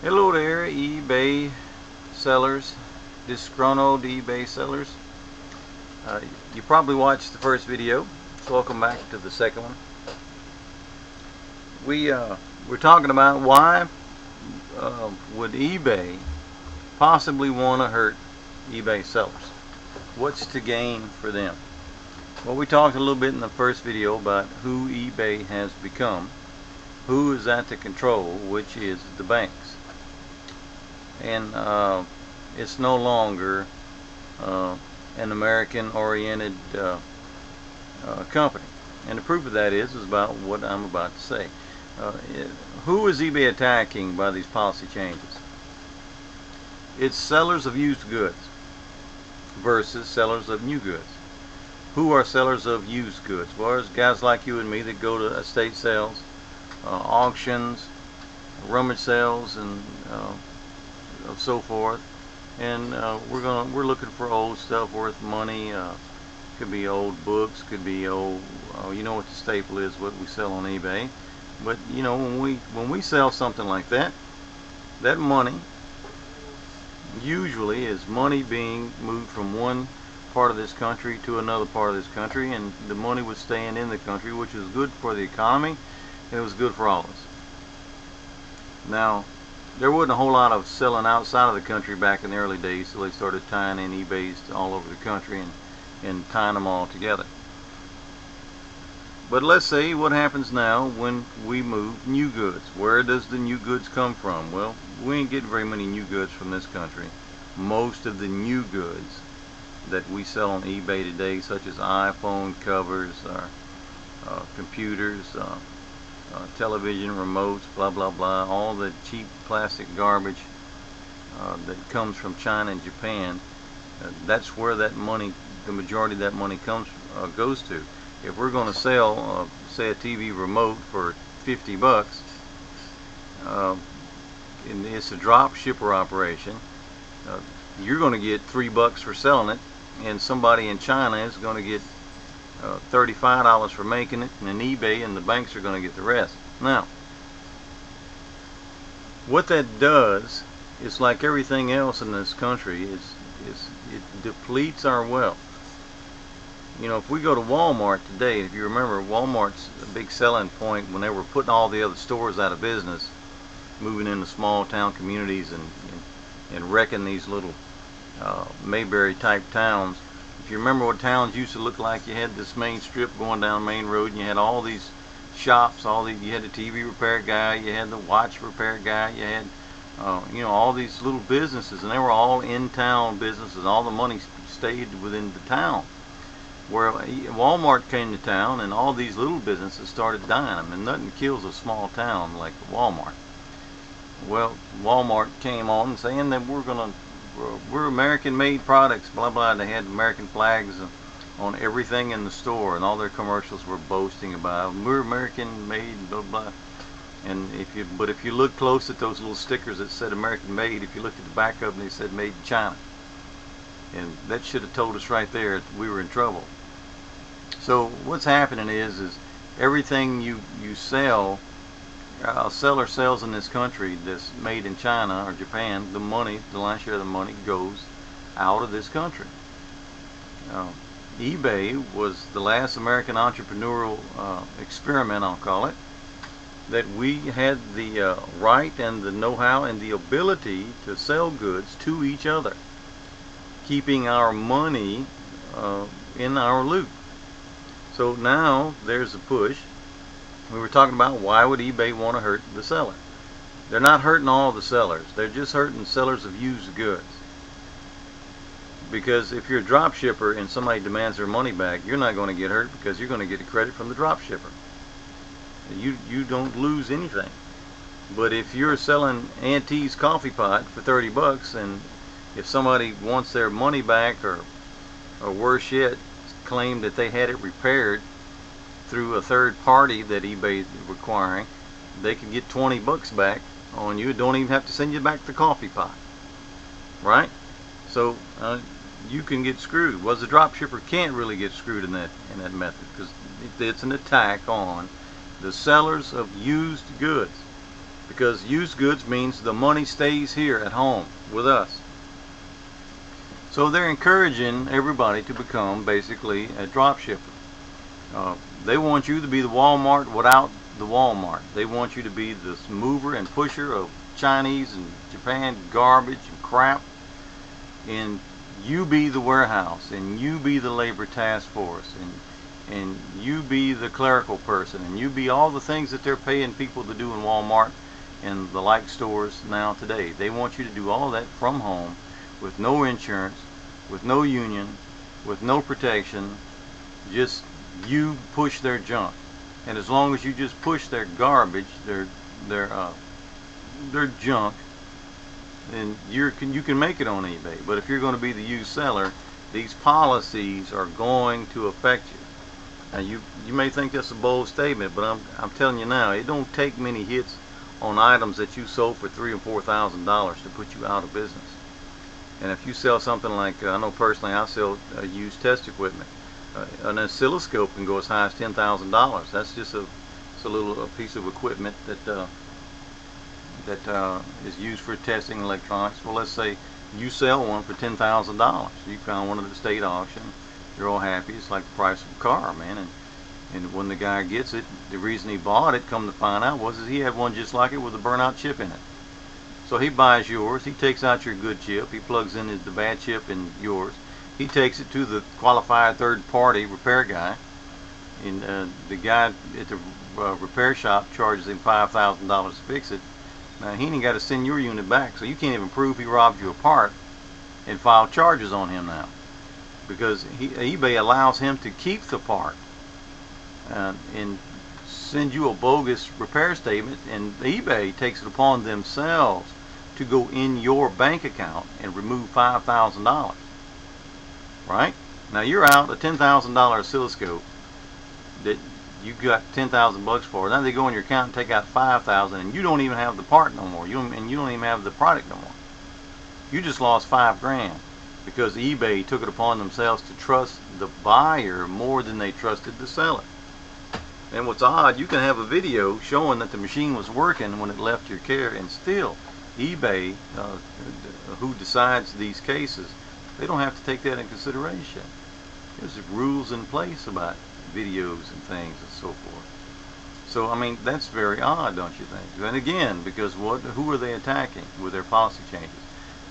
Hello there, eBay sellers, disgruntled eBay sellers. You probably watched the first video, so welcome back to the second one. We're talking about why would eBay possibly want to hurt eBay sellers. What's to gain for them? Well, we talked a little bit in the first video about who eBay has become, who is at the control, which is the banks. And it's no longer an American-oriented company. And the proof of that is about what I'm about to say. Who is eBay attacking by these policy changes? It's sellers of used goods versus sellers of new goods. Who are sellers of used goods? Well, there's guys like you and me that go to estate sales, auctions, rummage sales, and so forth, and we're looking for old stuff worth money. Could be old books, could be old. You know what the staple is? What we sell on eBay. But you know, when we sell something like that, that money usually is money being moved from one part of this country to another part of this country, and the money was staying in the country, which is good for the economy, and it was good for all of us. Now, there wasn't a whole lot of selling outside of the country back in the early days, so they started tying in eBays all over the country and tying them all together. But let's say what happens now when we move new goods. Where does the new goods come from? Well, we ain't getting very many new goods from this country. Most of the new goods that we sell on eBay today, such as iPhone covers, computers, television remotes, blah blah blah, all the cheap plastic garbage that comes from China and Japan, that's where that money, the majority of that money goes to. If we're going to sell say a TV remote for 50 bucks, and it's a drop shipper operation, you're going to get $3 for selling it, and somebody in China is going to get $35 for making it, and then eBay and the banks are going to get the rest. Now, what that does is, like everything else in this country, is it depletes our wealth. You know, if we go to Walmart today, if you remember, Walmart's a big selling point when they were putting all the other stores out of business, moving into small town communities and wrecking these little Mayberry type towns. If you remember what towns used to look like, you had this main strip going down the main road, and you had all these shops, you had the TV repair guy, you had the watch repair guy, you had you know, all these little businesses, and they were all in town businesses. All the money stayed within the town. Where Walmart came to town, and all these little businesses started dying. I mean, nothing kills a small town like Walmart. Well, Walmart came on saying that we're American-made products, blah blah. They had American flags on everything in the store, and all their commercials were boasting about we're American-made, blah blah. And if you look close at those little stickers that said American-made, if you looked at the back of them, they said Made in China. And that should have told us right there that we were in trouble. So what's happening is everything you sell, a seller sells in this country that's made in China or Japan, the lion's share of the money goes out of this country. eBay was the last American entrepreneurial experiment, I'll call it, that we had the right and the know-how and the ability to sell goods to each other, keeping our money in our loop. So now there's a push. We were talking about why would eBay want to hurt the seller. They're not hurting all the sellers. They're just hurting sellers of used goods. Because if you're a drop shipper and somebody demands their money back, you're not going to get hurt because you're going to get a credit from the drop shipper. You don't lose anything. But if you're selling Auntie's coffee pot for 30 bucks, and if somebody wants their money back, or worse yet, claim that they had it repaired through a third party that eBay is requiring, they can get 20 bucks back on you. Don't even have to send you back the coffee pot, right? So you can get screwed. Well, the drop shipper can't really get screwed in that method, because it's an attack on the sellers of used goods. because used goods means the money stays here at home with us. So they're encouraging everybody to become basically a drop shipper. They want you to be the Walmart without the Walmart. They want you to be this mover and pusher of Chinese and Japan garbage and crap, and you be the warehouse, and you be the labor task force, and you be the clerical person, and you be all the things that they're paying people to do in Walmart and the like stores now today. They want you to do all that from home with no insurance, with no union, with no protection. Just you push their junk, and as long as you just push their garbage, their junk, then you can make it on eBay. But if you're going to be the used seller, these policies are going to affect you. Now you may think that's a bold statement, but I'm telling you now, it don't take many hits on items that you sold for $3,000 or $4,000 to put you out of business. And if you sell something like, I know personally I sell used test equipment. An oscilloscope can go as high as $10,000. That's just a little piece of equipment that is used for testing electronics. Well, let's say you sell one for $10,000. You found one at the state auction. You're all happy. It's like the price of a car, man. And when the guy gets it, the reason he bought it, come to find out, was that he had one just like it with a burnout chip in it. So he buys yours. He takes out your good chip. He plugs in the bad chip in yours. He takes it to the qualified third-party repair guy, and the guy at the repair shop charges him $5,000 to fix it. Now he ain't got to send your unit back, so you can't even prove he robbed you apart and file charges on him now, because eBay allows him to keep the part and send you a bogus repair statement, and eBay takes it upon themselves to go in your bank account and remove $5,000. Right? Now you're out a $10,000 oscilloscope that you got 10,000 bucks for. Now they go in your account and take out 5,000, and you don't even have the part no more. You don't even have the product no more. You just lost $5,000 because eBay took it upon themselves to trust the buyer more than they trusted the seller. And what's odd, you can have a video showing that the machine was working when it left your care, and still eBay, who decides these cases, they don't have to take that in consideration. There's rules in place about videos and things and so forth. So I mean, that's very odd, don't you think? And again, because who are they attacking with their policy changes?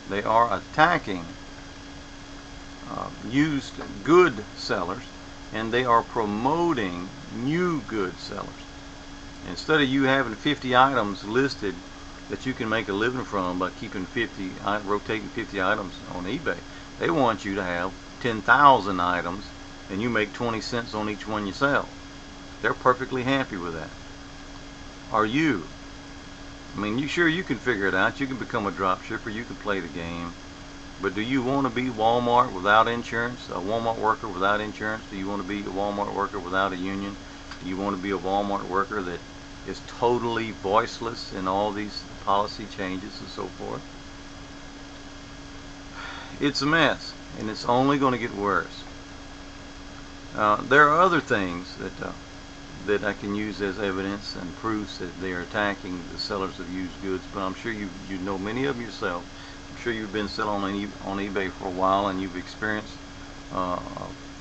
They are attacking used good sellers, and they are promoting new good sellers. Instead of you having 50 items listed that you can make a living from by keeping rotating 50 items on eBay, they want you to have 10,000 items and you make 20 cents on each one you sell. They're perfectly happy with that. Are you? I mean, you can figure it out. You can become a drop shipper. You can play the game. But do you want to be Walmart without insurance? A Walmart worker without insurance? Do you want to be a Walmart worker without a union? Do you want to be a Walmart worker that is totally voiceless in all these policy changes and so forth? It's a mess, and it's only going to get worse. There are other things that I can use as evidence and proofs that they are attacking the sellers of used goods, but I'm sure you know many of them yourself. I'm sure you've been selling on eBay for a while, and you've experienced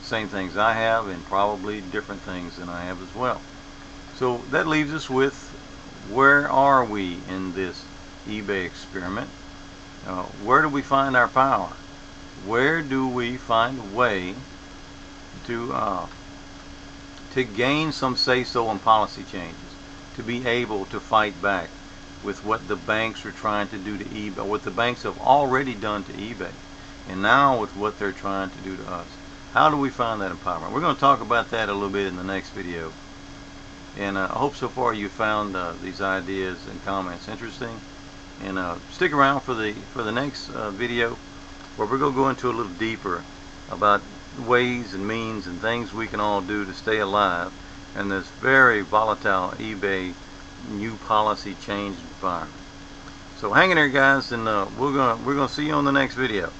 same things I have, and probably different things than I have as well. So that leaves us with, where are we in this eBay experiment? Where do we find our power? Where do we find a way to gain some say-so on policy changes, to be able to fight back with what the banks are trying to do to eBay, what the banks have already done to eBay, and now with what they're trying to do to us? How do we find that empowerment? We're going to talk about that a little bit in the next video. And I hope so far you found these ideas and comments interesting. And stick around for the next video, where we're going to go into a little deeper about ways and means and things we can all do to stay alive in this very volatile eBay new policy change environment. So hang in there, guys, and we're gonna see you on the next video.